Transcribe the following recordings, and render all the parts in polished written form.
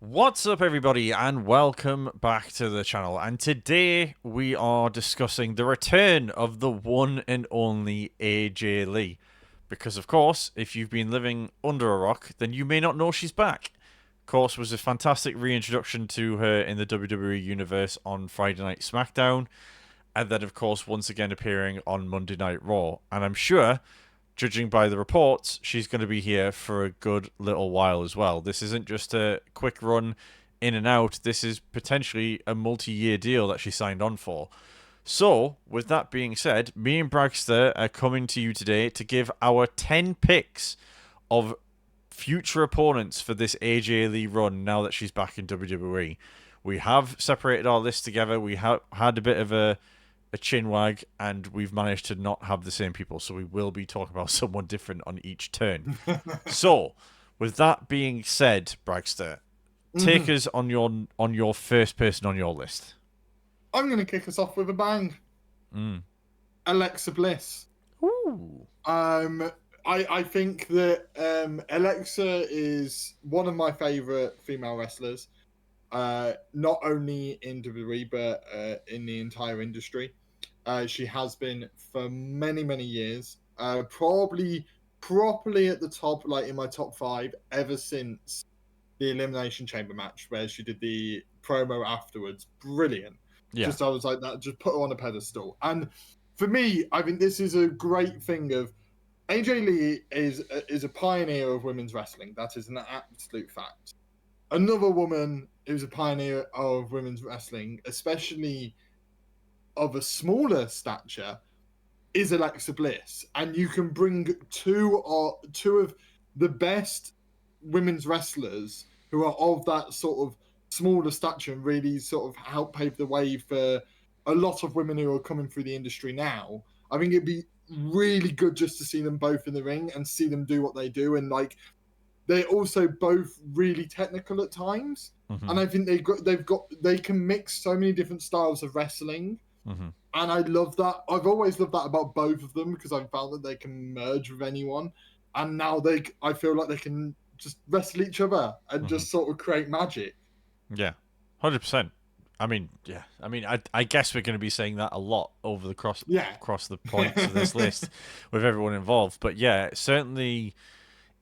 What's up, everybody, and welcome back to the channel. And today we are discussing the return of the one and only AJ Lee. Because, of course, if you've been living under a rock, then you may not know she's back. Of course, was a fantastic reintroduction to her in the WWE universe on Friday Night SmackDown, and then, of course, once again appearing on Monday Night Raw. And I'm sure, judging by the reports, she's going to be here for a good little while as well. This isn't just a quick run in and out. This is potentially a multi-year deal that she signed on for. So, with that being said, me and Bragster are coming to you today to give our 10 picks of future opponents for this AJ Lee run now that she's back in WWE. We have separated our list together. We have had a bit of a chin wag, and we've managed to not have the same people, so we will be talking about someone different on each turn. So, with that being said, Bragster, take us on your first person on your list. I'm going to kick us off with a bang. Alexa Bliss. Ooh. I think that Alexa is one of my favorite female wrestlers, not only in WWE but in the entire industry. She has been for many, many years. Probably properly at the top, like in my top 5, ever since the Elimination Chamber match where she did the promo afterwards. Brilliant. Yeah. I was like that. Just put her on a pedestal. And for me, I think this is a great thing of AJ Lee is a pioneer of women's wrestling. That is an absolute fact. Another woman who's a pioneer of women's wrestling, especially of a smaller stature, is Alexa Bliss. And you can bring two of the best women's wrestlers who are of that sort of smaller stature and really sort of help pave the way for a lot of women who are coming through the industry now. I think it'd be really good just to see them both in the ring and see them do what they do. And like, they're also both really technical at times. And I think they can mix so many different styles of wrestling. And I love that. I've always loved that about both of them because I've found that they can merge with anyone. And now I feel like they can just wrestle each other and just sort of create magic. Yeah. 100%. I mean, yeah. I mean, I guess we're going to be saying that a lot over the across the points of this list with everyone involved. But yeah, certainly,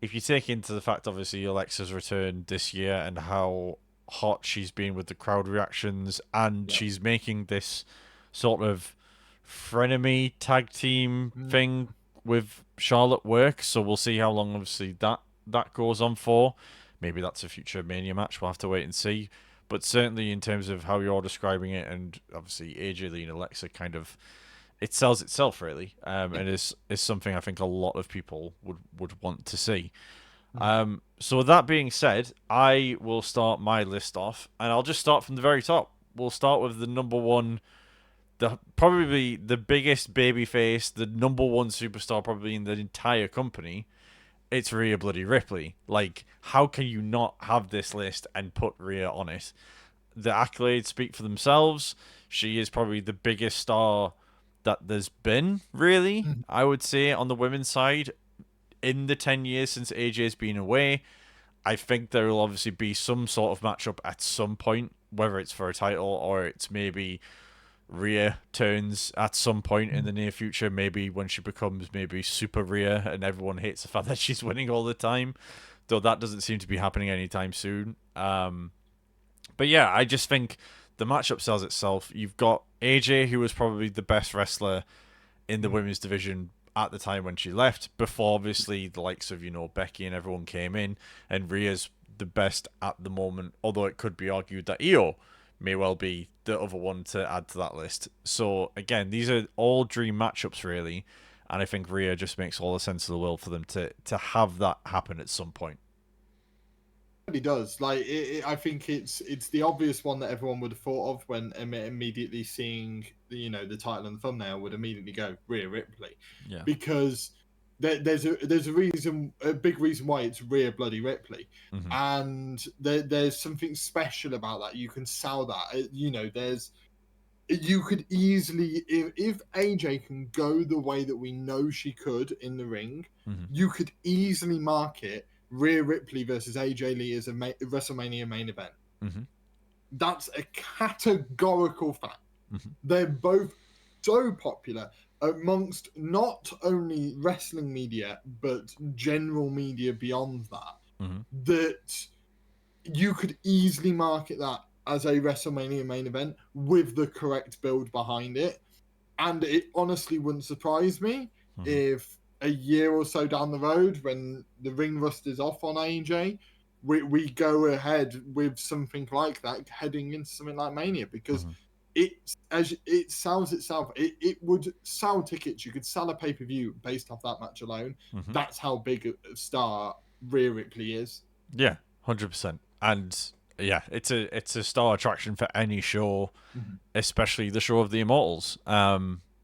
if you take into the fact, obviously, Alexa's return this year and how hot she's been with the crowd reactions, and she's making this sort of frenemy tag team thing with Charlotte work. So we'll see how long, obviously, that goes on for. Maybe that's a future Mania match. We'll have to wait and see. But certainly in terms of how you're describing it, and obviously AJ Lee and Alexa kind of, it sells itself really, and is something I think a lot of people would want to see. So with that being said, I will start my list off, and I'll just start from the very top. We'll start with the number one, probably the biggest babyface, the number one superstar probably in the entire company. It's Rhea Bloody Ripley. Like, how can you not have this list and put Rhea on it? The accolades speak for themselves. She is probably the biggest star that there's been, really, I would say, on the women's side in the 10 years since AJ's been away. I think there will obviously be some sort of matchup at some point, whether it's for a title or it's maybe Rhea turns at some point in the near future, maybe when she becomes maybe Super Rhea and everyone hates the fact that she's winning all the time, though that doesn't seem to be happening anytime soon. But yeah, I just think the matchup sells itself. You've got AJ, who was probably the best wrestler in the women's division at the time when she left, before obviously the likes of, Becky and everyone came in, and Rhea's the best at the moment, although it could be argued that Io may well be the other one to add to that list. So again, these are all dream matchups really, and I think Rhea just makes all the sense of the world for them to have that happen at some point. It does. Like, I think it's the obvious one that everyone would have thought of when immediately seeing the title and the thumbnail would immediately go Rhea Ripley, Yeah. because there's a reason, a big reason why it's Rhea Bloody Ripley, and there's something special about that. You can sell that. You could easily, if AJ can go the way that we know she could in the ring, you could easily market Rhea Ripley versus AJ Lee as a WrestleMania main event. Mm-hmm. That's a categorical fact. Mm-hmm. They're both so popular amongst not only wrestling media, but general media beyond that, Mm-hmm. that you could easily market that as a WrestleMania main event with the correct build behind it. And it honestly wouldn't surprise me if a year or so down the road, when the ring rust is off on AJ, we go ahead with something like that, heading into something like Mania, because as it sells itself, it would sell tickets. You could sell a pay-per-view based off that match alone. Mm-hmm. That's how big a star Rhea Ripley is. Yeah, 100%. And yeah, it's a star attraction for any show, especially the show of the Immortals.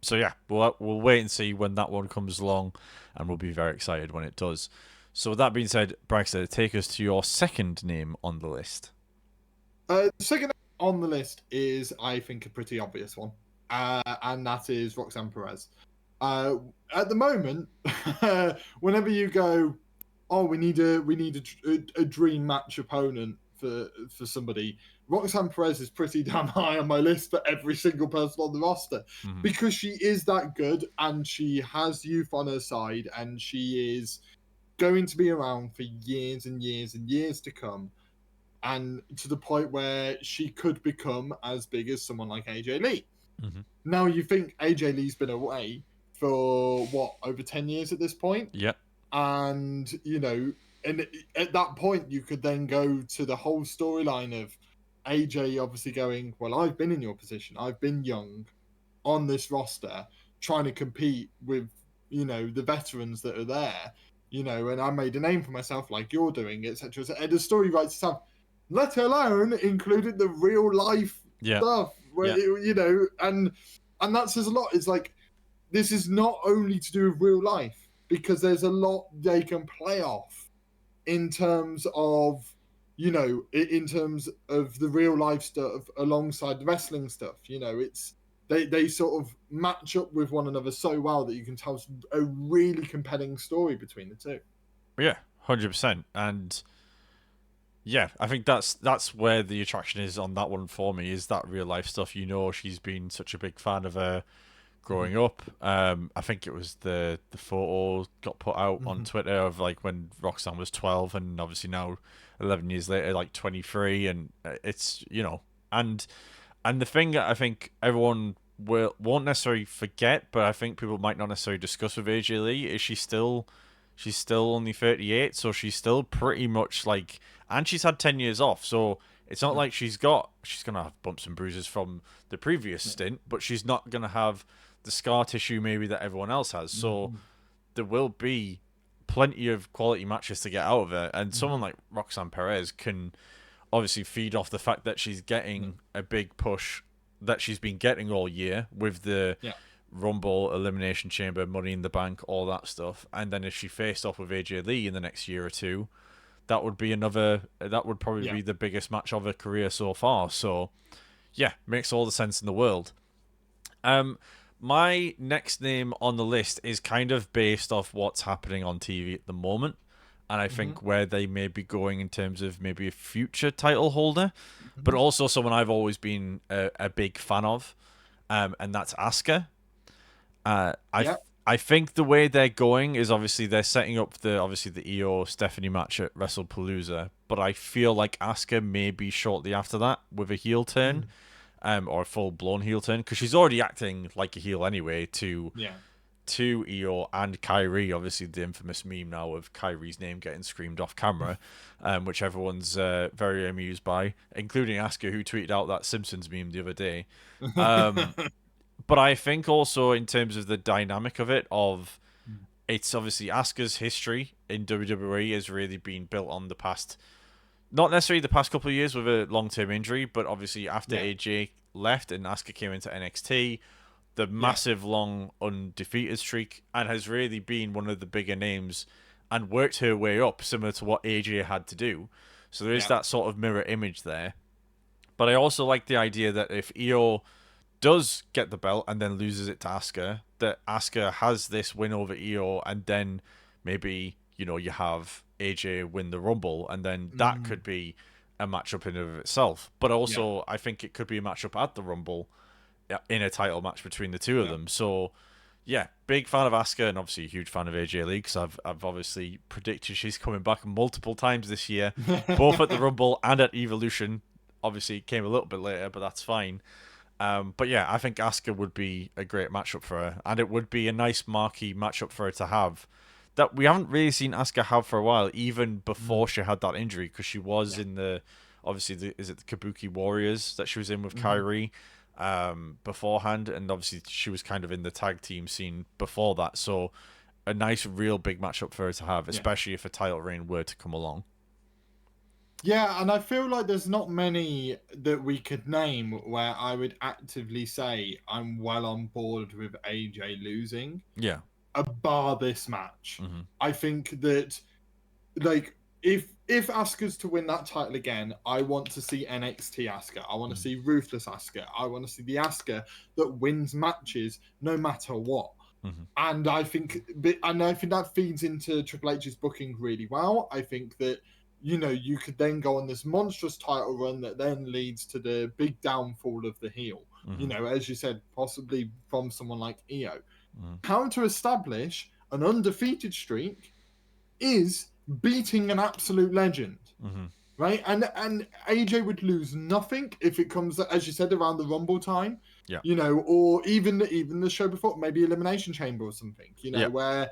So yeah, we'll wait and see when that one comes along, and we'll be very excited when it does. So with that being said, Bragster, take us to your second name on the list. The second on the list is, I think, a pretty obvious one, and that is Roxanne Perez. At the moment, whenever you go, oh, we need a dream match opponent for somebody, Roxanne Perez is pretty damn high on my list for every single person on the roster, because she is that good and she has youth on her side, and she is going to be around for years and years and years to come, and to the point where she could become as big as someone like AJ Lee. Now, you think AJ Lee's been away for what, over 10 years at this point? Yep. And, and at that point, you could then go to the whole storyline of AJ obviously going, well, I've been in your position. I've been young on this roster trying to compete with, the veterans that are there, and I made a name for myself like you're doing, etc. And the story writes itself, let alone included the real life stuff where, and that says a lot. It's like, this is not only to do with real life, because there's a lot they can play off in terms of, in terms of the real life stuff alongside the wrestling stuff. It's they sort of match up with one another so well that you can tell a really compelling story between the two. Yeah, 100%. And yeah, I think that's where the attraction is on that one for me, is that real life stuff. She's been such a big fan of her growing up. I think it was the photo got put out on Twitter of like when Roxanne was 12, and obviously now 11 years later, like 23, and it's and the thing that I think everyone won't necessarily forget, but I think people might not necessarily discuss with AJ Lee, is she's still only 38, so she's still pretty much like, and she's had 10 years off, so it's not like she's gonna have bumps and bruises from the previous stint, but she's not gonna have the scar tissue maybe that everyone else has. So there will be plenty of quality matches to get out of it, and someone like Roxanne Perez can obviously feed off the fact that she's getting a big push that she's been getting all year with the Rumble, Elimination Chamber, Money in the Bank, all that stuff. And then if she faced off with AJ Lee in the next year or two, that would probably be the biggest match of her career so far. So yeah, makes all the sense in the world. My next name on the list is kind of based off what's happening on TV at the moment, and I think where they may be going in terms of maybe a future title holder, but also someone I've always been a big fan of, and that's Asuka. I think the way they're going is obviously they're setting up the Io Stephanie match at WrestlePalooza, but I feel like Asuka may be shortly after that with a heel turn, or a full blown heel turn, because she's already acting like a heel anyway to Io and Kyrie. Obviously, the infamous meme now of Kyrie's name getting screamed off camera, which everyone's very amused by, including Asuka, who tweeted out that Simpsons meme the other day. But I think also in terms of the dynamic of it's obviously Asuka's history in WWE has really been built on the past, not necessarily the past couple of years with a long-term injury, but obviously after AJ left and Asuka came into NXT, the massive long undefeated streak, and has really been one of the bigger names and worked her way up, similar to what AJ had to do. So there is that sort of mirror image there. But I also like the idea that if Io does get the belt and then loses it to Asuka, that Asuka has this win over Io, and then maybe you have AJ win the Rumble, and then that could be a matchup in and of itself. But also, I think it could be a matchup at the Rumble in a title match between the two of them. So, yeah, big fan of Asuka, and obviously a huge fan of AJ Lee, because I've obviously predicted she's coming back multiple times this year, both at the Rumble and at Evolution. Obviously, it came a little bit later, but that's fine. But yeah, I think Asuka would be a great matchup for her, and it would be a nice marquee matchup for her to have that we haven't really seen Asuka have for a while, even before she had that injury, because she was in is it the Kabuki Warriors that she was in with Kyrie beforehand, and obviously she was kind of in the tag team scene before that, so a nice, real big matchup for her to have, especially if a title reign were to come along. Yeah, and I feel like there's not many that we could name where I would actively say I'm well on board with AJ losing. Yeah. Bar this match. I think that, like, if Asuka's to win that title again, I want to see NXT Asuka. I want to see Ruthless Asuka. I want to see the Asuka that wins matches no matter what. And I think that feeds into Triple H's booking really well. I think that, you could then go on this monstrous title run that then leads to the big downfall of the heel. As you said, possibly from someone like Io. How to establish an undefeated streak is beating an absolute legend, right? And AJ would lose nothing if it comes, as you said, around the Rumble time, or even the show before, maybe Elimination Chamber or something, where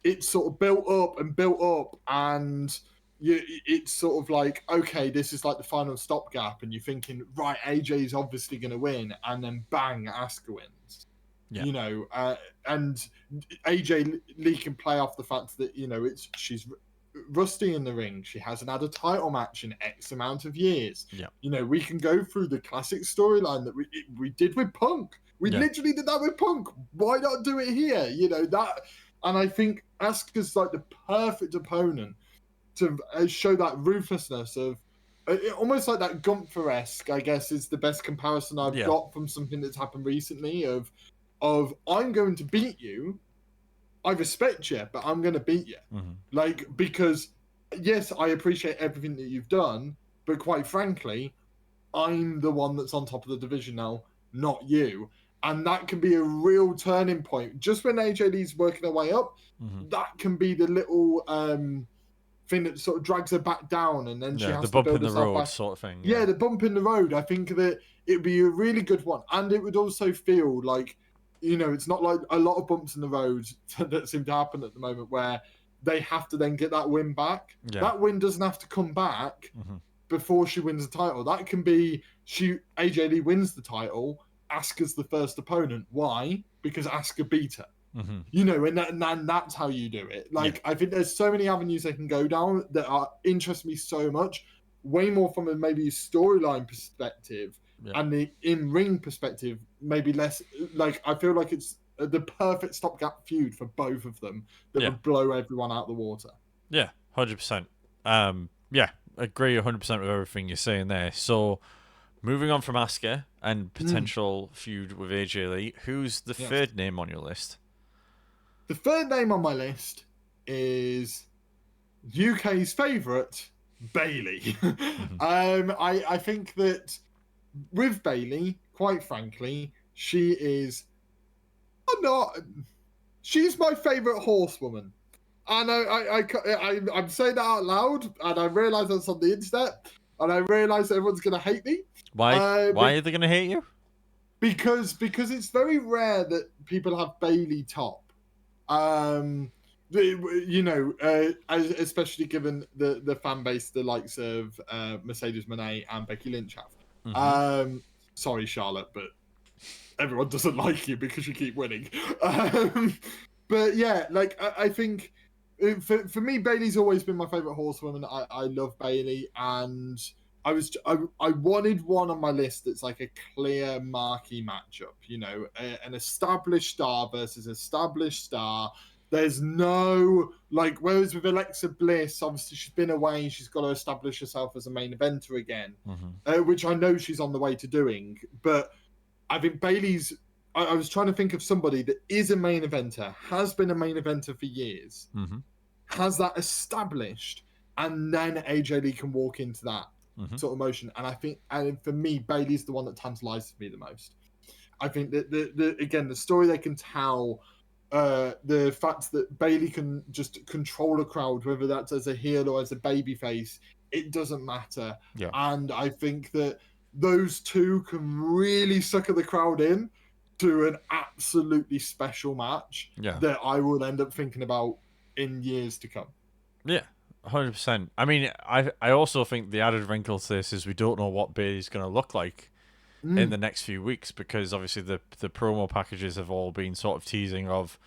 it's sort of built up, and it's sort of like, okay, this is like the final stopgap, and you're thinking, right, AJ is obviously going to win, and then bang, Asuka wins. And AJ Lee can play off the fact that she's rusty in the ring. She hasn't had a title match in X amount of years. We can go through the classic storyline that we did with Punk. We literally did that with Punk. Why not do it here? That, and I think Asuka's like the perfect opponent to show that ruthlessness of. Almost like that Gunther-esque, I guess, is the best comparison I've got from something that's happened recently of I'm going to beat you. I respect you, but I'm going to beat you. Because yes, I appreciate everything that you've done, but quite frankly, I'm the one that's on top of the division now, not you. And that can be a real turning point. Just when AJ Lee's working her way up, that can be the little thing that sort of drags her back down, and then she has to build herself back. The bump in the road sort of thing. Yeah, the bump in the road. I think that it'd be a really good one, and it would also feel like, it's not like a lot of bumps in the road that seem to happen at the moment where they have to then get that win back. That win doesn't have to come back before she wins the title. That can be AJ Lee wins the title, Asuka's the first opponent. Why? Because Asuka beat her. And that's how you do it. I think there's so many avenues they can go down that interest me so much, way more from a maybe storyline perspective and the in-ring perspective, maybe less. I feel like it's the perfect stopgap feud for both of them that would blow everyone out the water. Yeah, 100%. Agree 100% with everything you're saying there. So, moving on from Asuka and potential feud with AJ Lee, who's the third name on your list? The third name on my list is UK's favourite, Bayley. I think that with Bayley, quite frankly, she's my favourite horsewoman. And I'm saying that out loud, and I realise that's on the internet, and I realise everyone's going to hate me. Why are they going to hate you? Because it's very rare that people have Bayley top. Especially given the fan base, the likes of Mercedes Moné and Becky Lynch have. Sorry, Charlotte, but everyone doesn't like you because you keep winning. But yeah, I think for me, Bayley's always been my favorite horsewoman. I love Bayley, and I wanted one on my list that's like a clear marquee matchup. An established star versus established star. There's no whereas with Alexa Bliss, obviously she's been away, she's got to establish herself as a main eventer again, which I know she's on the way to doing. But I think Bayley's. I was trying to think of somebody that is a main eventer, has been a main eventer for years, has that established, and then AJ Lee can walk into that sort of motion. And I think, and for me, Bayley's the one that tantalizes me the most. I think that the story they can tell, the fact that Bayley can just control a crowd, whether that's as a heel or as a babyface, it doesn't matter. Yeah. And I think that those two can really sucker the crowd in to an absolutely special match that I will end up thinking about in years to come. Yeah, 100%. I mean, I also think the added wrinkle to this is we don't know what Bayley's going to look like in the next few weeks, because obviously the promo packages have all been sort of teasing of,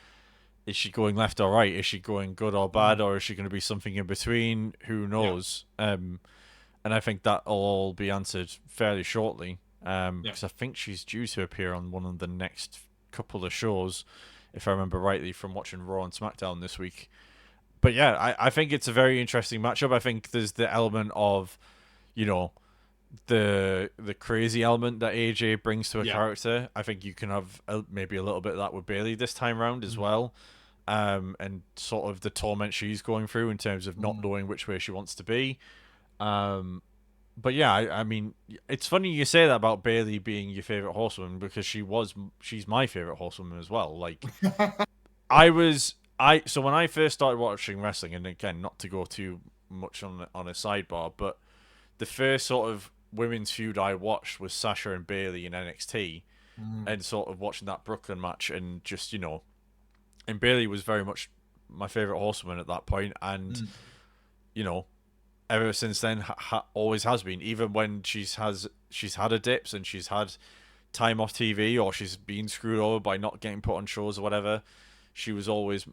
is she going left or right? Is she going good or bad? Or is she going to be something in between? Who knows? Yeah. And I think that'll all be answered fairly shortly, because I think she's due to appear on one of the next couple of shows, if I remember rightly from watching Raw and SmackDown this week. But yeah, I think it's a very interesting matchup. I think there's the element of, you know, the crazy element that AJ brings to a character. I think you can have maybe a little bit of that with Bayley this time round as well, and sort of the torment she's going through in terms of not knowing which way she wants to be. But yeah, I mean, it's funny you say that about Bayley being your favorite horsewoman, because she's my favorite horsewoman as well. Like, so when I first started watching wrestling, and again, not to go too much on a sidebar, but the first sort of women's feud I watched was Sasha and Bayley in NXT, and sort of watching that Brooklyn match, and just, you know, and Bayley was very much my favorite horsewoman at that point, and you know, ever since then, always has been. Even when she's had her dips and she's had time off TV, or she's been screwed over by not getting put on shows or whatever, she was always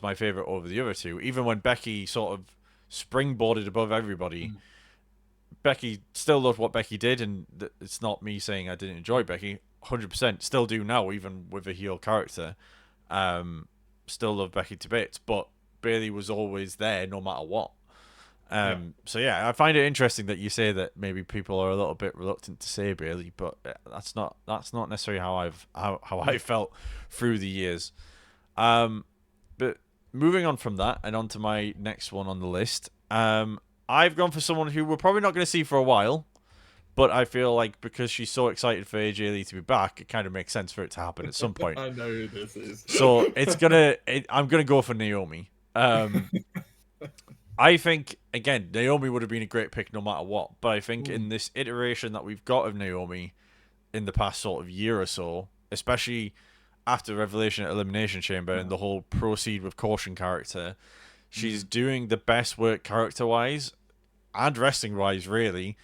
my favorite over the other two. Even when Becky sort of springboarded above everybody, Becky still loved what Becky did, and it's not me saying I didn't enjoy Becky. 100% still do now, even with a heel character. Still love Becky to bits, but Bayley was always there no matter what. So yeah, I find it interesting that you say that maybe people are a little bit reluctant to say Bayley, but that's not necessarily how I felt through the years. But moving on from that and on to my next one on the list, I've gone for someone who we're probably not going to see for a while, but I feel like because she's so excited for AJ Lee to be back, it kind of makes sense for it to happen at some point. I know who this is. So I'm gonna go for Naomi. I think, again, Naomi would have been a great pick no matter what, but I think in this iteration that we've got of Naomi in the past sort of year or so, especially after Revelation at Elimination Chamber and the whole proceed with caution character, she's doing the best work character-wise and wrestling-wise, really,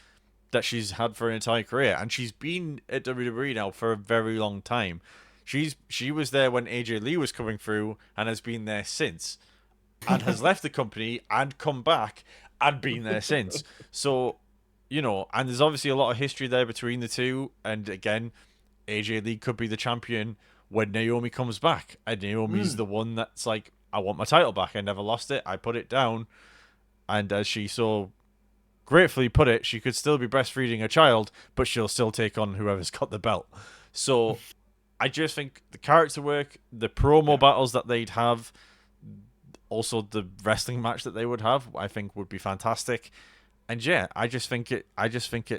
that she's had for an entire career. And she's been at WWE now for a very long time. She was there when AJ Lee was coming through and has been there since. And has left the company and come back and been there since. So, you know, and there's obviously a lot of history there between the two. And again, AJ Lee could be the champion when Naomi comes back. And Naomi's the one that's like, I want my title back. I never lost it. I put it down. And as she so gratefully put it, she could still be breastfeeding a child, but she'll still take on whoever's got the belt. So I just think the character work, the promo battles that they'd have, also the wrestling match that they would have, I think would be fantastic. And yeah, I just think it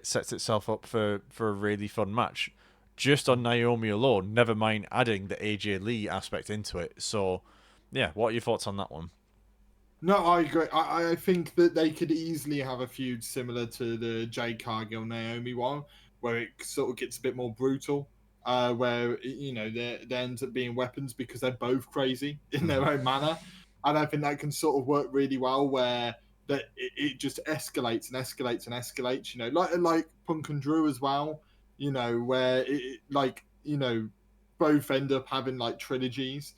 sets itself up for a really fun match. Just on Naomi alone, never mind adding the AJ Lee aspect into it. So yeah, what are your thoughts on that one? No, I agree. I think that they could easily have a feud similar to the Jade Cargill Naomi one, where it sort of gets a bit more brutal, where, you know, there ends up being weapons because they're both crazy in their own manner. And I think that can sort of work really well, where that it just escalates and escalates and escalates. You know, like Punk and Drew as well. You know, where it like, you know, both end up having like trilogies.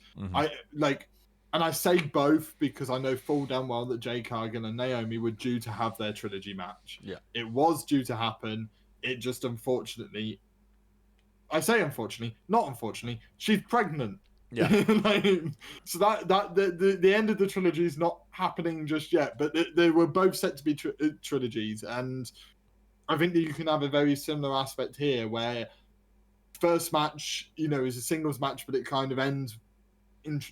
And I say both because I know full damn well that Jade Cargill and Naomi were due to have their trilogy match. Yeah, it was due to happen. It just unfortunately, I say unfortunately, not unfortunately, she's pregnant. Yeah. So that the end of the trilogy is not happening just yet, but they were both set to be trilogies, and I think that you can have a very similar aspect here, where first match, you know, is a singles match, but it kind of ends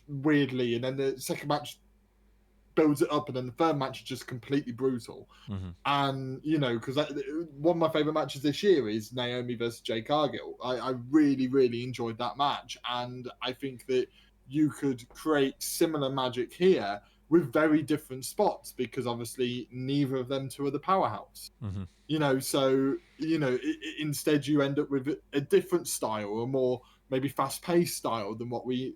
weirdly, and then the second match builds it up, and then the third match is just completely brutal. And because one of my favorite matches this year is Naomi versus Jade Cargill. I really, really enjoyed that match, and I think that you could create similar magic here with very different spots, because obviously neither of them two are the powerhouse. So instead you end up with a different style, a more maybe fast-paced style than what we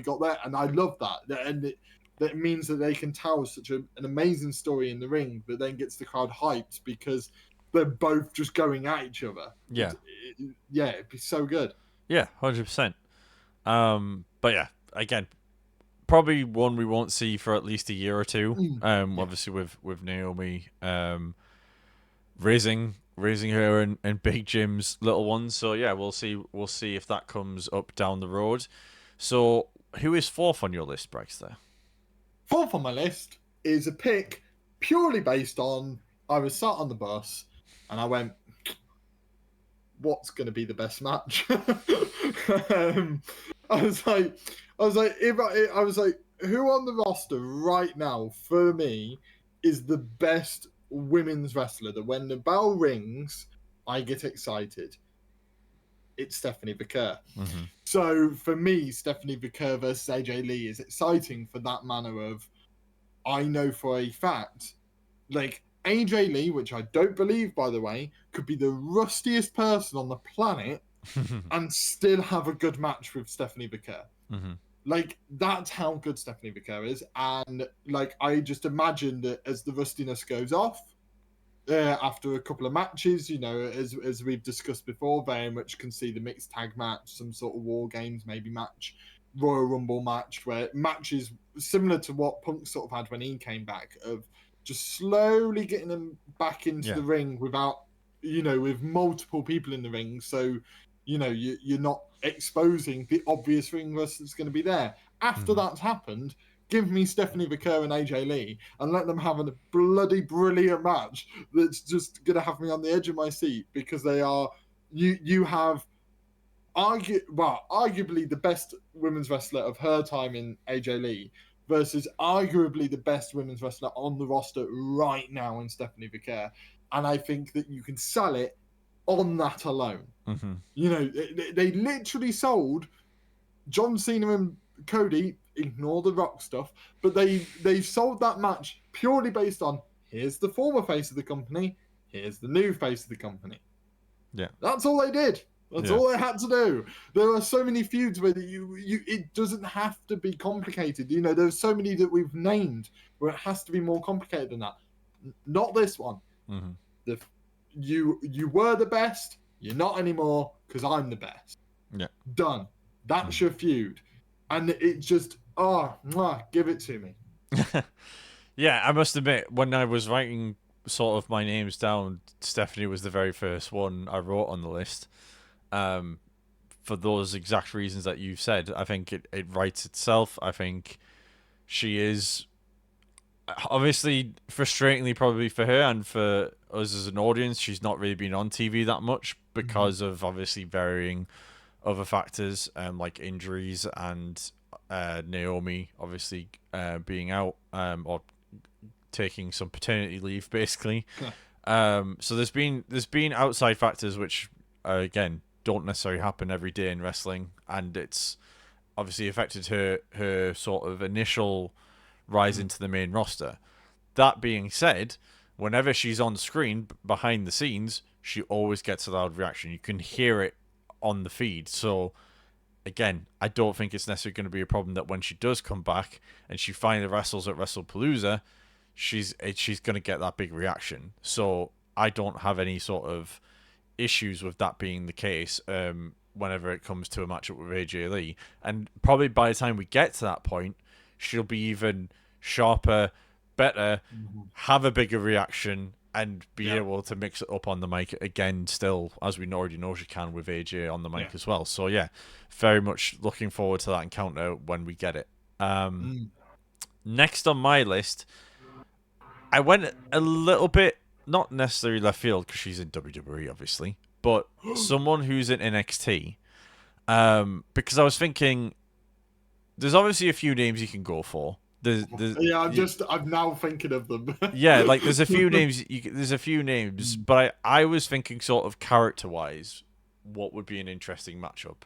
got there, and I love that. And that means that they can tell such an amazing story in the ring that then gets the crowd hyped because they're both just going at each other. Yeah, it'd be so good. Yeah, 100%. But yeah, again, probably one we won't see for at least a year or two. Obviously with Naomi raising her and Big Jim's little ones. So yeah, we'll see if that comes up down the road. So who is fourth on your list, Bragster? Fourth on my list is a pick purely based on I was sat on the bus and I went, what's going to be the best match? I was like, who on the roster right now for me is the best women's wrestler that when the bell rings, I get excited? It's Stephanie Vicker. So for me, Stephanie Vicker versus AJ Lee is exciting for that manner of, I know for a fact, like AJ Lee, which I don't believe, by the way, could be the rustiest person on the planet and still have a good match with Stephanie Vicker. Like, that's how good Stephanie Vicker is. And, like, I just imagine that as the rustiness goes off, after a couple of matches, as we've discussed before, very much can see the mixed tag match, some sort of War Games maybe match, Royal Rumble match, where matches similar to what Punk sort of had when he came back, of just slowly getting them back into the ring without, with multiple people in the ring. So, you're not exposing the obvious ring rust that's going to be there. After that's happened, give me Stephanie Vicker and AJ Lee and let them have a bloody brilliant match that's just going to have me on the edge of my seat, because they are, you have arguably the best women's wrestler of her time in AJ Lee versus arguably the best women's wrestler on the roster right now in Stephanie Vicker. And I think that you can sell it on that alone. They literally sold John Cena and Cody, ignore the Rock stuff, but they sold that match purely based on, here's the former face of the company, here's the new face of the company. Yeah. That's all they did. That's all they had to do. There are so many feuds where it doesn't have to be complicated. There's so many that we've named where it has to be more complicated than that. Not this one. You were the best, you're not anymore because I'm the best. Yeah. Done. That's your feud. And it just, give it to me. Yeah, I must admit, when I was writing sort of my names down, Stephanie was the very first one I wrote on the list. For those exact reasons that you've said. I think it writes itself. I think she is obviously frustratingly probably for her and for us as an audience, she's not really been on TV that much because of obviously varying other factors, like injuries and Naomi obviously being out or taking some paternity leave basically. So there's been outside factors which again don't necessarily happen every day in wrestling, and it's obviously affected her sort of initial rise into the main roster. That being said, whenever she's on screen behind the scenes, she always gets a loud reaction. You can hear it on the feed. So again, I don't think it's necessarily going to be a problem that when she does come back and she finally wrestles at WrestlePalooza, she's going to get that big reaction. So I don't have any sort of issues with that being the case whenever it comes to a matchup with AJ Lee. And probably by the time we get to that point, she'll be even sharper, better, have a bigger reaction, and be able to mix it up on the mic again still, as we already know she can with AJ on the mic as well. So yeah, very much looking forward to that encounter when we get it. Next on my list, I went a little bit, not necessarily left field because she's in WWE obviously, but someone who's in NXT, because I was thinking there's obviously a few names you can go for. Yeah, I'm now thinking of them. Yeah, like there's a few names. There's a few names, but I was thinking sort of character wise, what would be an interesting matchup,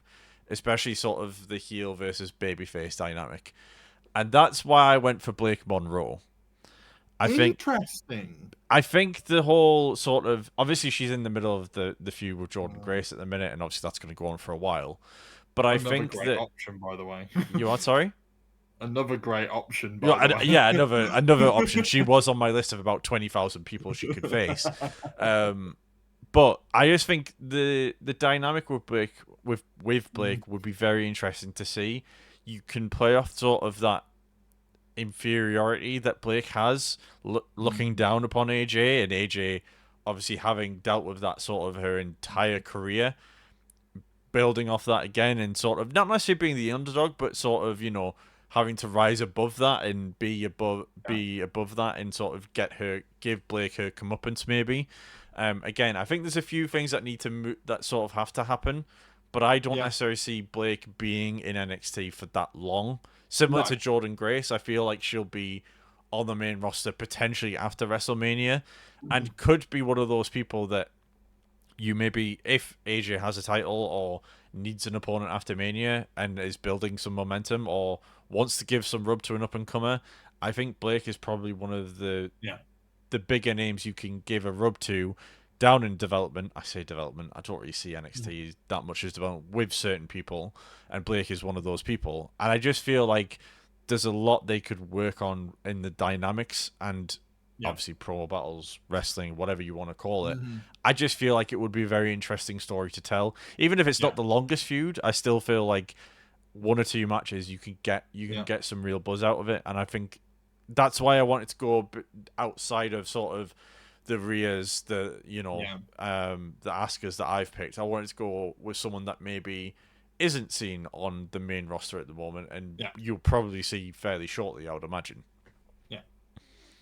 especially sort of the heel versus babyface dynamic, and that's why I went for Blake Monroe. I think Interesting. I think the whole sort of obviously she's in the middle of the feud with Jordan Grace at the minute, and obviously that's going to go on for a while. But I Another think great that option, by the way. you are sorry. Another great option, by the way. Yeah, another option. She was on my list of about 20,000 people she could face. But I just think the dynamic with Blake with Blake would be very interesting to see. You can play off sort of that inferiority that Blake has looking down upon AJ, and AJ obviously having dealt with that sort of her entire career, building off that again, and sort of not necessarily being the underdog, but sort of having to rise above that and be above that, and sort of give Blake her comeuppance maybe. Again, I think there's a few things that need to that sort of have to happen, but I don't necessarily see Blake being in NXT for that long. Similar to Jordan Grace, I feel like she'll be on the main roster potentially after WrestleMania, and could be one of those people that you maybe, if AJ has a title or needs an opponent after Mania and is building some momentum or wants to give some rub to an up and comer, I think Blake is probably one of the bigger names you can give a rub to down in development. I say development. I don't really see NXT that much as development with certain people, and Blake is one of those people. And I just feel like there's a lot they could work on in the dynamics and obviously promo battles, wrestling, whatever you want to call it. I just feel like it would be a very interesting story to tell. Even if it's not the longest feud, I still feel like one or two matches you can get some real buzz out of it, and I think that's why I wanted to go outside of sort of the Rheas, the Asukas that I've picked. I wanted to go with someone that maybe isn't seen on the main roster at the moment, and you'll probably see fairly shortly, I would imagine.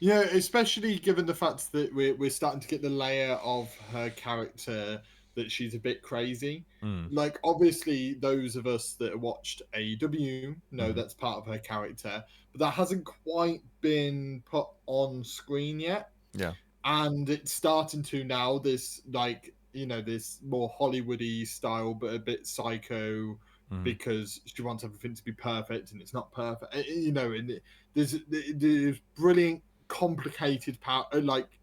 Yeah, especially given the fact that we're starting to get the layer of her character that she's a bit crazy. Like, obviously, those of us that watched AEW know that's part of her character, but that hasn't quite been put on screen yet. Yeah. And it's starting to now, this, like, this more Hollywoody style, but a bit psycho, because she wants everything to be perfect and it's not perfect. And there's brilliant complicated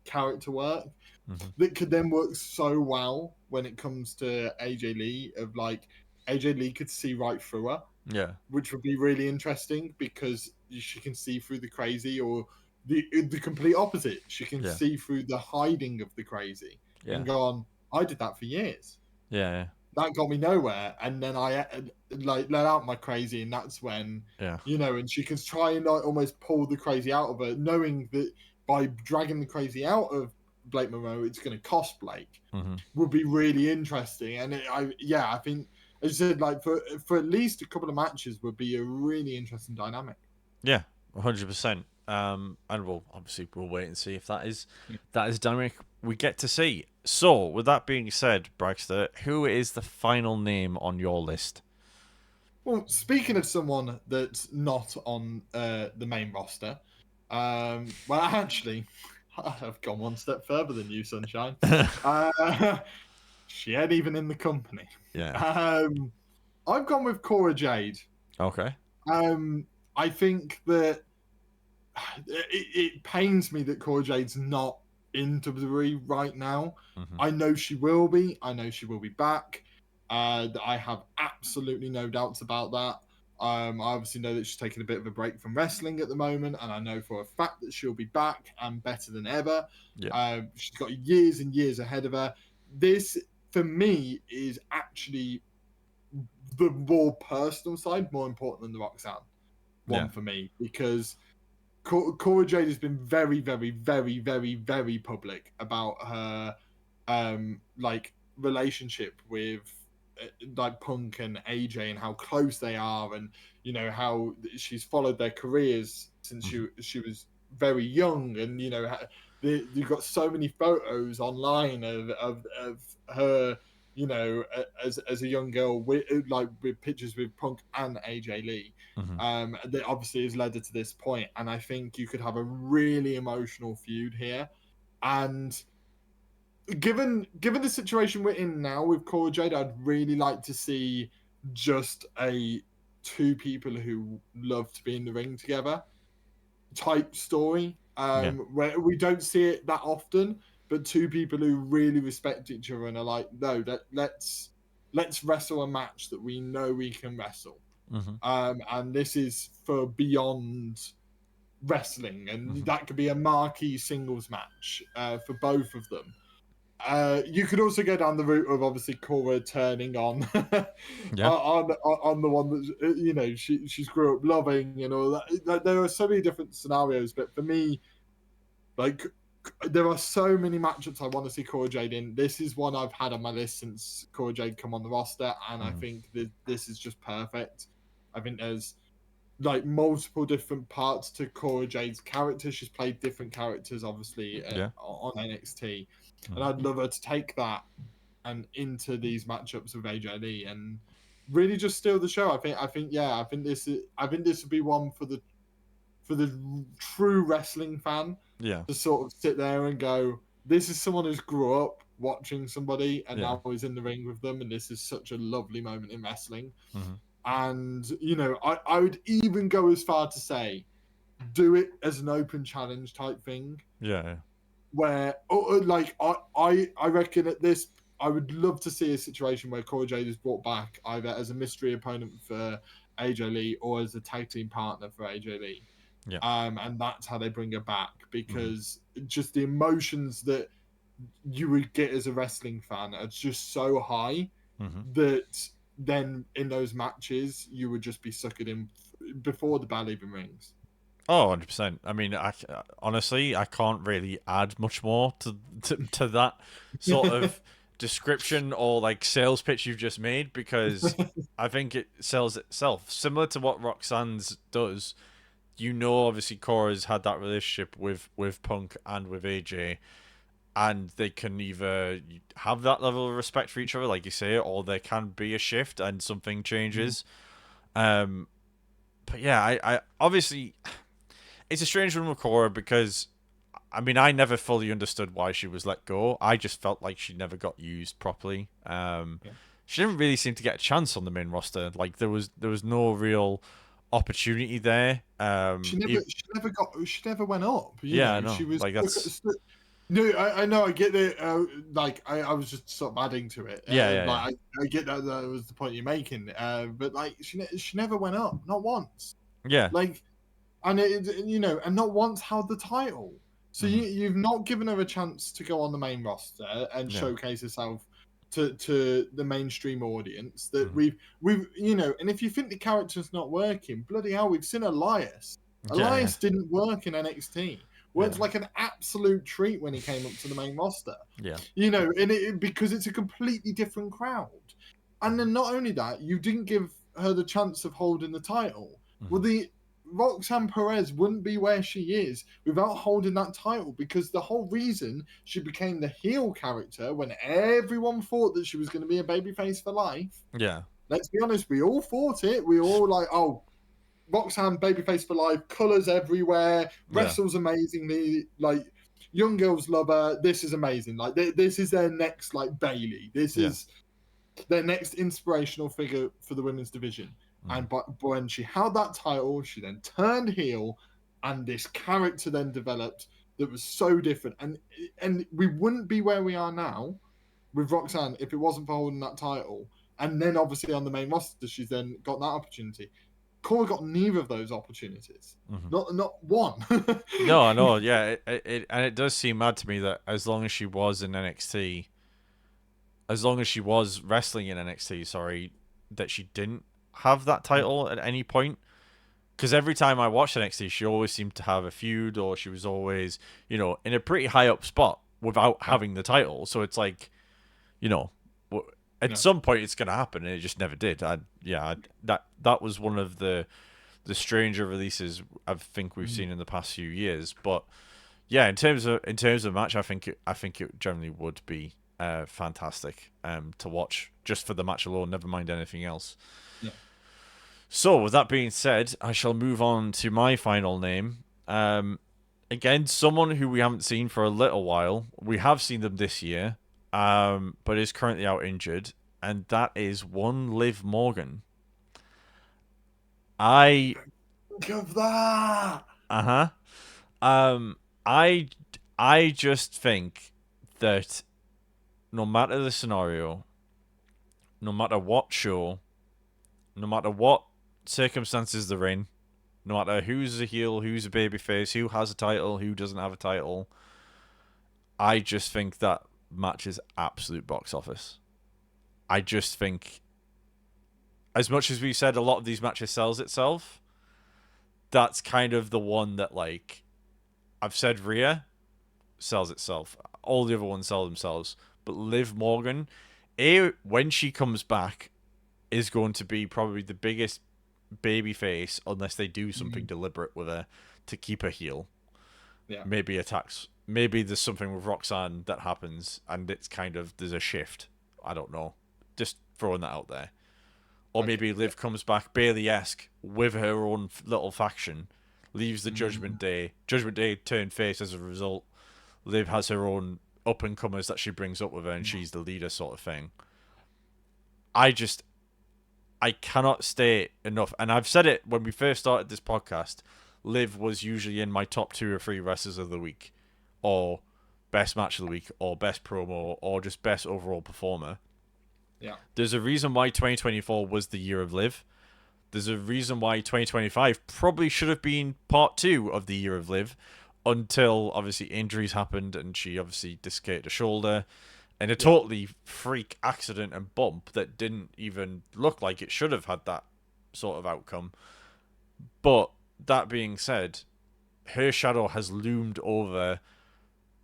character work that could then work so well when it comes to AJ Lee, of like AJ Lee could see right through her, which would be really interesting because she can see through the crazy, or the complete opposite, she can see through the hiding of the crazy and go on, I did that for years, that got me nowhere, and then I let out my crazy, and that's when and she can try and almost pull the crazy out of her, knowing that by dragging the crazy out of Blake Monroe, it's going to cost Blake. Would be really interesting, and I think, as I said, like for at least a couple of matches would be a really interesting dynamic. 100%. And we'll wait and see if that is dynamic we get to see. So, with that being said, Bragster, who is the final name on your list? Well, speaking of someone that's not on the main roster, well, actually, I've gone one step further than you, Sunshine. She ain't even in the company. I've gone with Cora Jade. Okay. I think that it pains me that Cora Jade's not in WWE right now. I know she will be. I know she will be back. I have absolutely no doubts about that. I obviously know that she's taking a bit of a break from wrestling at the moment, and I know for a fact that she'll be back and better than ever. She's got years and years ahead of her. This, for me, is actually the more personal side, more important than the Roxanne one for me, because Cora Jade has been very, very, very, very, very public about her relationship with like Punk and AJ, and how close they are, and how she's followed their careers since she was very young, and you've got so many photos online of her you know, as a young girl with pictures with Punk and AJ Lee. Mm-hmm. That obviously has led her to this point, and I think you could have a really emotional feud here. And given the situation we're in now with Cora Jade, I'd really like to see just a two people who love to be in the ring together type story, Yeah. where we don't see it that often, but two people who really respect each other and are like, no, let's wrestle a match that we know we can wrestle. Mm-hmm. And this is for beyond wrestling, and Mm-hmm. that could be a marquee singles match for both of them. You could also go down the route of obviously Cora turning on Yeah. on the one that you know she's grew up loving and all that. Like, there are so many different scenarios, but for me, like there are so many matchups I want to see Cora Jade in. This is one I've had on my list since Cora Jade come on the roster, and I Mm-hmm. think this is just perfect. I think there's like multiple different parts to Cora Jade's character. She's played different characters, obviously, Yeah. on NXT, and Mm-hmm. I'd love her to take that and into these matchups with AJ Lee and really just steal the show. I think this would be one for the true wrestling fan Yeah. to sort of sit there and go, this is someone who's grew up watching somebody and Yeah. now is in the ring with them, and this is such a lovely moment in wrestling. Mm-hmm. And you know, I would even go as far to say, do it as an open challenge type thing, Yeah. where like I reckon at this, I would love to see a situation where Cora Jade is brought back either as a mystery opponent for AJ Lee or as a tag team partner for AJ Lee. Yeah. And that's how they bring her back, Mm-hmm. because just the emotions that you would get as a wrestling fan are just so high Mm-hmm. that then in those matches you would just be suckered in before the bell even rings. Oh, 100%. I mean, honestly, I can't really add much more to that sort of description or like sales pitch you've just made, because I think it sells itself. Similar to what Roxanne's does, you know, obviously Cora's had that relationship with Punk and with AJ, and they can either have that level of respect for each other, like you say, or there can be a shift and something changes. Um, but yeah, I obviously it's a strange one with Cora because, I mean, I never fully understood why she was let go. I just felt like she never got used properly. Yeah. She didn't really seem to get a chance on the main roster. Like there was no real opportunity there. She never went up. You Yeah, I know, know. she was Like that's no, I know, I get it. Like I was just sort of adding to it. yeah, yeah, yeah, I get that was the point you're making. But like she never went up, not once. yeah. Like, and you know, and not once held the title. So Mm-hmm. you've not given her a chance to go on the main roster and Yeah. showcase herself to the mainstream audience. That Mm-hmm. we've you know, and if you think the character's not working, bloody hell, we've seen Elias. Yeah, yeah, Elias didn't work in NXT. yeah, Worked like an absolute treat when he came up to the main roster. yeah. You know, and because it's a completely different crowd. And then not only that, you didn't give her the chance of holding the title. Mm-hmm. Well, the Roxanne Perez wouldn't be where she is without holding that title, because the whole reason she became the heel character when everyone thought that she was going to be a babyface for life. Yeah. Let's be honest, we all thought it. We all like, oh, Roxanne babyface for life, colors everywhere, Yeah. wrestles amazingly, like young girls love her. This is amazing. Like this is their next like Bailey. This Yeah. is their next inspirational figure for the women's division. Mm-hmm. And but when she held that title, she then turned heel, and this character then developed that was so different. And we wouldn't be where we are now with Roxanne if it wasn't for holding that title. And then obviously on the main roster, she's then got that opportunity. Cora got neither of those opportunities. Mm-hmm. Not one. No, I know. Yeah, and it does seem mad to me that as long as she was in NXT, as long as she was wrestling in NXT, sorry, that she didn't have that title at any point. Because every time I watched NXT, she always seemed to have a feud, or she was always, you know, in a pretty high up spot without having the title. So it's like, you know, at some point it's gonna happen, and it just never did. That was one of the stranger releases I think we've seen in the past few years. But yeah, in terms of match, I think it generally would be fantastic to watch just for the match alone. Never mind anything else. Yeah. So with that being said, I shall move on to my final name. Again, someone who we haven't seen for a little while. We have seen them this year, but is currently out injured, and that is one Liv Morgan. I Think of that. uh-huh. Um I I just think that no matter the scenario, no matter what show, no matter what circumstances they're in, no matter who's a heel, who's a babyface, who has a title, who doesn't have a title, I just think that match is absolute box office. I just think, as much as we said a lot of these matches sells itself, that's kind of the one that, like, I've said Rhea sells itself. All the other ones sell themselves. But Liv Morgan, when she comes back, is going to be probably the biggest baby face unless they do something deliberate with her to keep her heel. Yeah. Maybe attacks. Maybe there's something with Roxanne that happens and it's kind of, there's a shift. I don't know. Just throwing that out there. Or maybe Liv comes back Bayley-esque with her own little faction, leaves the Judgment Day. Judgment Day turned face as a result. Liv has her own up-and-comers that she brings up with her and she's the leader sort of thing. I cannot state enough, and I've said it when we first started this podcast, Liv was usually in my top 2 or 3 wrestlers of the week, or best match of the week, or best promo, or just best overall performer. Yeah. There's a reason why 2024 was the year of Liv. There's a reason why 2025 probably should have been part 2 of the year of Liv, until obviously injuries happened and she obviously dislocated a shoulder in a totally freak accident and bump that didn't even look like it should have had that sort of outcome. But that being said, her shadow has loomed over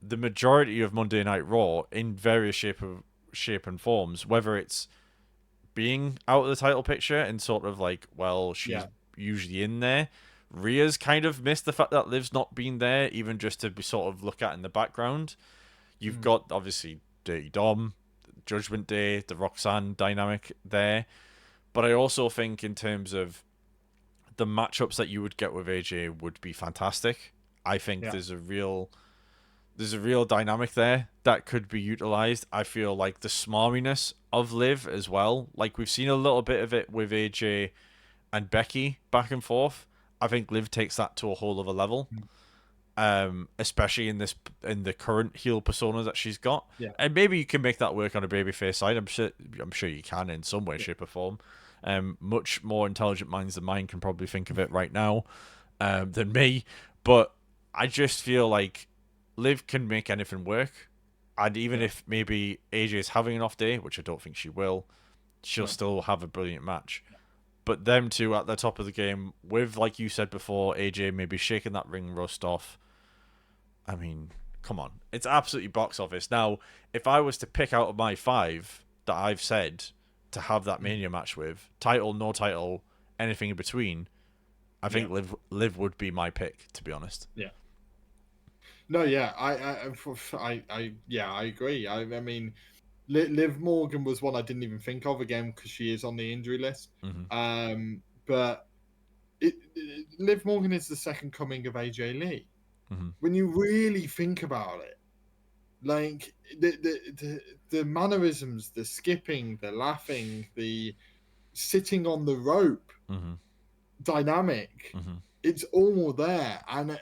the majority of Monday Night Raw in various shape and forms, whether it's being out of the title picture and sort of like, well, she's usually in there. Rhea's kind of missed the fact that Liv's not been there, even just to be sort of look at in the background. You've got, obviously, Dirty Dom, Judgment Day, the Roxanne dynamic there. But I also think in terms of the matchups that you would get with AJ would be fantastic. I think there's a real dynamic there that could be utilized. I feel like the smarminess of Liv as well. Like, we've seen a little bit of it with AJ and Becky back and forth. I think Liv takes that to a whole other level. Especially in the current heel persona that she's got. Yeah. And maybe you can make that work on a babyface side. I'm sure you can in some way, shape or form. Much more intelligent minds than mine can probably think of it right now than me. But I just feel like Liv can make anything work. And even if maybe AJ is having an off day, which I don't think she will, she'll still have a brilliant match. But them two at the top of the game with, like you said before, AJ maybe shaking that ring rust off. I mean, come on. It's absolutely box office. Now, if I was to pick out of my 5 that I've said to have that Mania match with, title, no title, anything in between, I think Liv would be my pick, to be honest. Yeah. No, yeah, I agree. I mean, Liv Morgan was one I didn't even think of again because she is on the injury list. But Liv Morgan is the second coming of AJ Lee. When you really think about it, like the mannerisms, the skipping, the laughing, the sitting on the rope dynamic, it's all there. And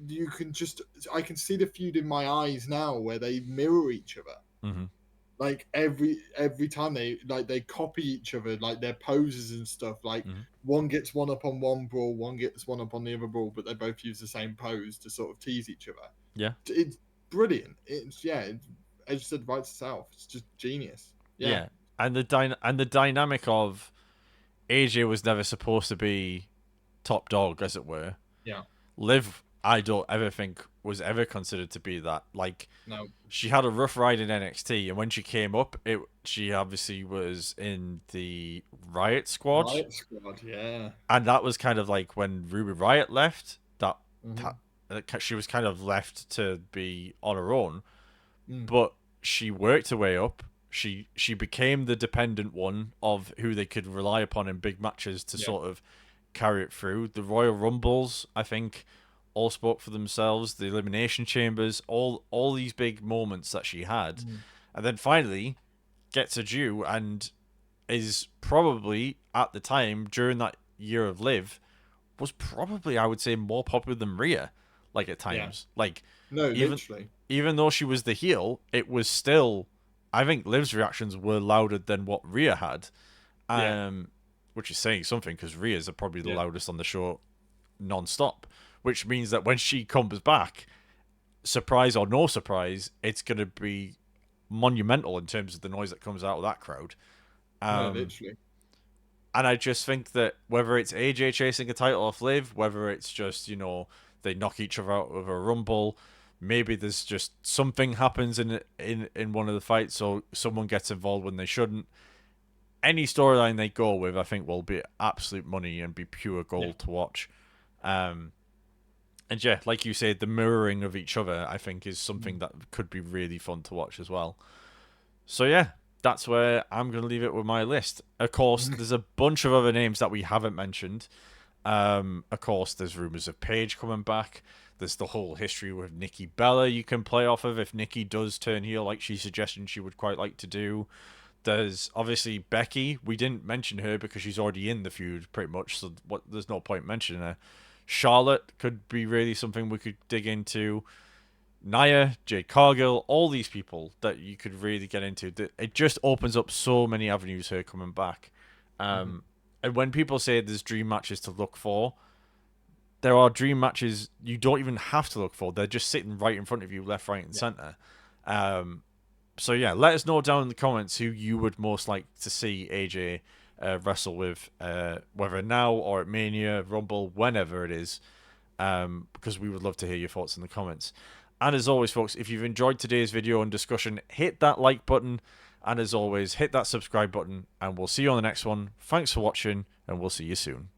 you can just, I can see the feud in my eyes now where they mirror each other. Like every time they copy each other, like their poses and stuff. Like one gets one up on one brawl, one gets one up on the other brawl, but they both use the same pose to sort of tease each other. Yeah, it's brilliant. It's as you said, right itself. It's just genius. Yeah. And the dynamic of AJ was never supposed to be top dog, as it were. Yeah. Liv, I don't ever think was ever considered to be that. Like, No. She had a rough ride in NXT, and when she came up, she obviously was in the Riot Squad. Riot Squad, yeah. And that was kind of like when Ruby Riot left. She was kind of left to be on her own. But she worked her way up. She became the dependent one of who they could rely upon in big matches to Yeah. sort of carry it through. The Royal Rumbles, I think, all spoke for themselves. The Elimination Chambers, all these big moments that she had, and then finally gets a due and is probably at the time during that year of Live was probably, I would say, more popular than Rhea. Like at Yeah. times, like No, even literally. even though she was the heel, it was still. I think Liv's reactions were louder than what Rhea had, Yeah. which is saying something because Rhea's are probably the Yeah. loudest on the show non-stop, which means that when she comes back, surprise or no surprise, it's going to be monumental in terms of the noise that comes out of that crowd. No, Um, literally. and I just think that whether it's AJ chasing a title off Liv, whether it's just, they knock each other out of a rumble, maybe there's just something happens in one of the fights, or someone gets involved when they shouldn't. Any storyline they go with, I think, will be absolute money and be pure Yeah. gold to watch. Um, and yeah, like you said, the mirroring of each other, I think, is something that could be really fun to watch as well. So yeah, that's where I'm going to leave it with my list. Of course, there's a bunch of other names that we haven't mentioned. Of course, there's rumors of Paige coming back. There's the whole history with Nikki Bella you can play off of if Nikki does turn heel, like she's suggesting she would quite like to do. There's obviously Becky. We didn't mention her because she's already in the feud pretty much, so there's no point mentioning her. Charlotte could be really something we could dig into. Nia, Jade Cargill, all these people that you could really get into. It just opens up so many avenues her coming back. And when people say there's dream matches to look for, there are dream matches you don't even have to look for. They're just sitting right in front of you, left, right, and center. So yeah, let us know down in the comments who you would most like to see AJ wrestle with, whether now or at Mania, Rumble, whenever it is, because we would love to hear your thoughts in the comments. And as always, folks, if you've enjoyed today's video and discussion, hit that like button. And as always, hit that subscribe button. And we'll see you on the next one. Thanks for watching, and we'll see you soon.